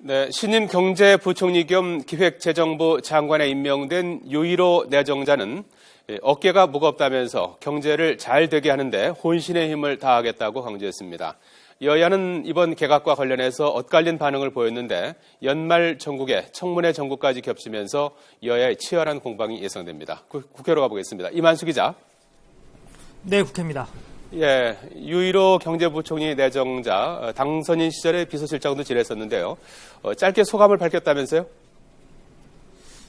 네, 신임 경제부총리 겸 기획재정부 장관에 임명된 유일호 내정자는 어깨가 무겁다면서 경제를 잘 되게 하는데 혼신의 힘을 다하겠다고 강조했습니다. 여야는 이번 개각과 관련해서 엇갈린 반응을 보였는데 연말 전국에 청문회 전국까지 겹치면서 여야의 치열한 공방이 예상됩니다. 국회로 가보겠습니다. 이만수 기자. 네, 국회입니다. 예, 유일호 경제부총리 내정자 당선인 시절에 비서실장도 지냈었는데요. 짧게 소감을 밝혔다면서요?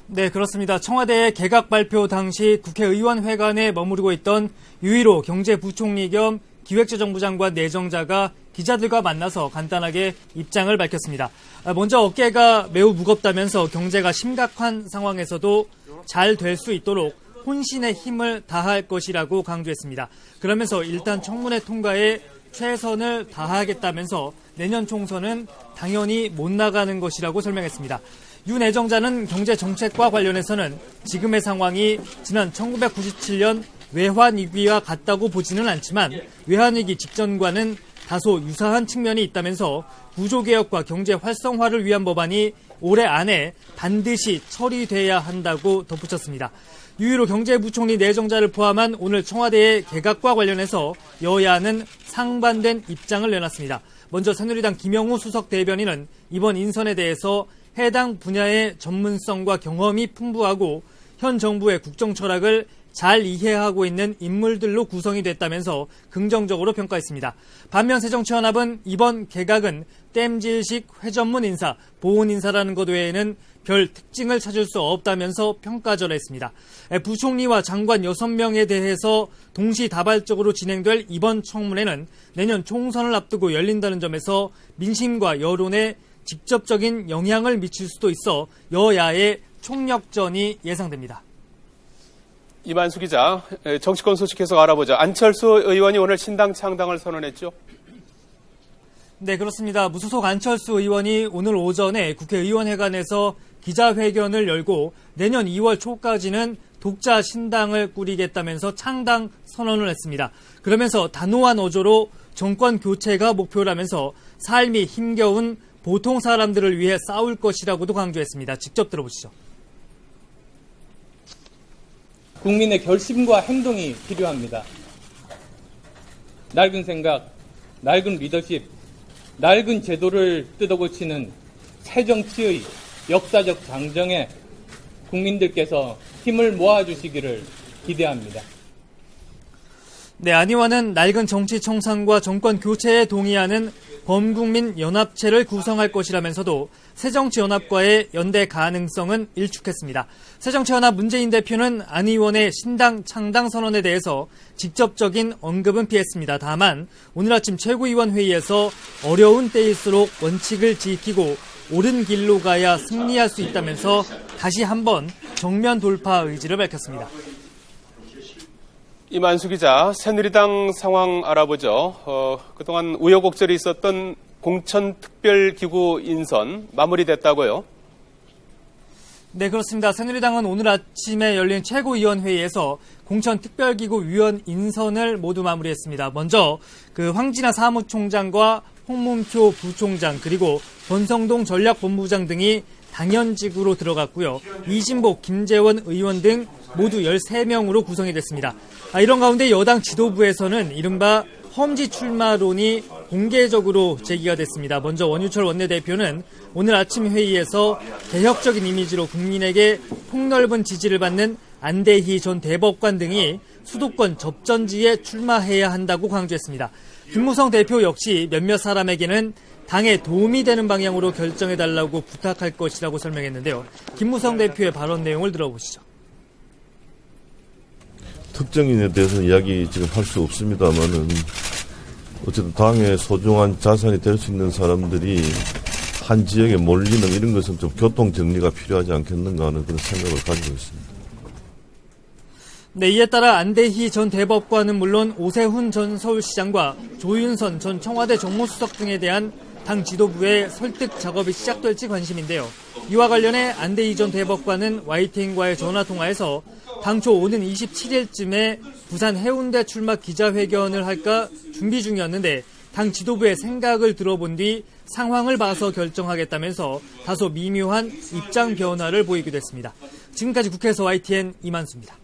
네, 그렇습니다. 청와대 개각 발표 당시 국회의원회관에 머무르고 있던 유일호 경제부총리 겸 기획재정부 장관 내정자가 기자들과 만나서 간단하게 입장을 밝혔습니다. 먼저 어깨가 매우 무겁다면서 경제가 심각한 상황에서도 잘 될 수 있도록 혼신의 힘을 다할 것이라고 강조했습니다. 그러면서 일단 청문회 통과에 최선을 다하겠다면서 내년 총선은 당연히 못 나가는 것이라고 설명했습니다. 유 내정자는 경제정책과 관련해서는 지금의 상황이 지난 1997년 외환위기와 같다고 보지는 않지만 외환위기 직전과는 다소 유사한 측면이 있다면서 구조개혁과 경제 활성화를 위한 법안이 올해 안에 반드시 처리돼야 한다고 덧붙였습니다. 유일호 경제부총리 내정자를 포함한 오늘 청와대의 개각과 관련해서 여야는 상반된 입장을 내놨습니다. 먼저 새누리당 김영우 수석 대변인은 이번 인선에 대해서 해당 분야의 전문성과 경험이 풍부하고 현 정부의 국정 철학을 잘 이해하고 있는 인물들로 구성이 됐다면서 긍정적으로 평가했습니다. 반면 새정치연합은 이번 개각은 땜질식 회전문 인사, 보훈 인사라는 것 외에는 별 특징을 찾을 수 없다면서 평가절하했습니다. 부총리와 장관 6명에 대해서 동시다발적으로 진행될 이번 청문회는 내년 총선을 앞두고 열린다는 점에서 민심과 여론에 직접적인 영향을 미칠 수도 있어 여야의 총력전이 예상됩니다. 이만수 기자, 정치권 소식 계속 알아보자. 안철수 의원이 오늘 신당 창당을 선언했죠? 네, 그렇습니다. 무소속 안철수 의원이 오늘 오전에 국회의원회관에서 기자회견을 열고 내년 2월 초까지는 독자 신당을 꾸리겠다면서 창당 선언을 했습니다. 그러면서 단호한 어조로 정권 교체가 목표라면서 삶이 힘겨운 보통 사람들을 위해 싸울 것이라고도 강조했습니다. 직접 들어보시죠. 국민의 결심과 행동이 필요합니다. 낡은 생각, 낡은 리더십, 낡은 제도를 뜯어고치는 새 정치의 역사적 장정에 국민들께서 힘을 모아주시기를 기대합니다. 네, 안 의원은 낡은 정치 청산과 정권 교체에 동의하는 범국민 연합체를 구성할 것이라면서도 새정치연합과의 연대 가능성은 일축했습니다. 새정치연합 문재인 대표는 안 의원의 신당 창당 선언에 대해서 직접적인 언급은 피했습니다. 다만 오늘 아침 최고위원 회의에서 어려운 때일수록 원칙을 지키고 옳은 길로 가야 승리할 수 있다면서 다시 한번 정면 돌파 의지를 밝혔습니다. 이만수 기자, 새누리당 상황 알아보죠. 그동안 우여곡절이 있었던 공천특별기구 인선 마무리됐다고요? 네, 그렇습니다. 새누리당은 오늘 아침에 열린 최고위원회의에서 공천특별기구 위원 인선을 모두 마무리했습니다. 먼저 황진아 사무총장과 홍문표 부총장 그리고 권성동 전략본부장 등이 당연직으로 들어갔고요. 이진복, 김재원 의원 등 모두 13명으로 구성이 됐습니다. 이런 가운데 여당 지도부에서는 이른바 험지 출마론이 공개적으로 제기가 됐습니다. 먼저 원유철 원내대표는 오늘 아침 회의에서 개혁적인 이미지로 국민에게 폭넓은 지지를 받는 안대희 전 대법관 등이 수도권 접전지에 출마해야 한다고 강조했습니다. 김무성 대표 역시 몇몇 사람에게는 당에 도움이 되는 방향으로 결정해달라고 부탁할 것이라고 설명했는데요. 김무성 대표의 발언 내용을 들어보시죠. 특정인에 대해서는 이야기 지금 할 수 없습니다만은 어쨌든 당의 소중한 자산이 될 수 있는 사람들이 한 지역에 몰리는 이런 것은 좀 교통 정리가 필요하지 않겠는가 하는 그런 생각을 가지고 있습니다. 네, 이에 따라 안대희 전 대법관은 물론 오세훈 전 서울시장과 조윤선 전 청와대 정무수석 등에 대한 당 지도부의 설득 작업이 시작될지 관심인데요. 이와 관련해 안대희 전 대법관은 YTN과의 전화통화에서 당초 오는 27일쯤에 부산 해운대 출마 기자회견을 할까 준비 중이었는데 당 지도부의 생각을 들어본 뒤 상황을 봐서 결정하겠다면서 다소 미묘한 입장 변화를 보이기도 했습니다. 지금까지 국회에서 YTN 이만수입니다.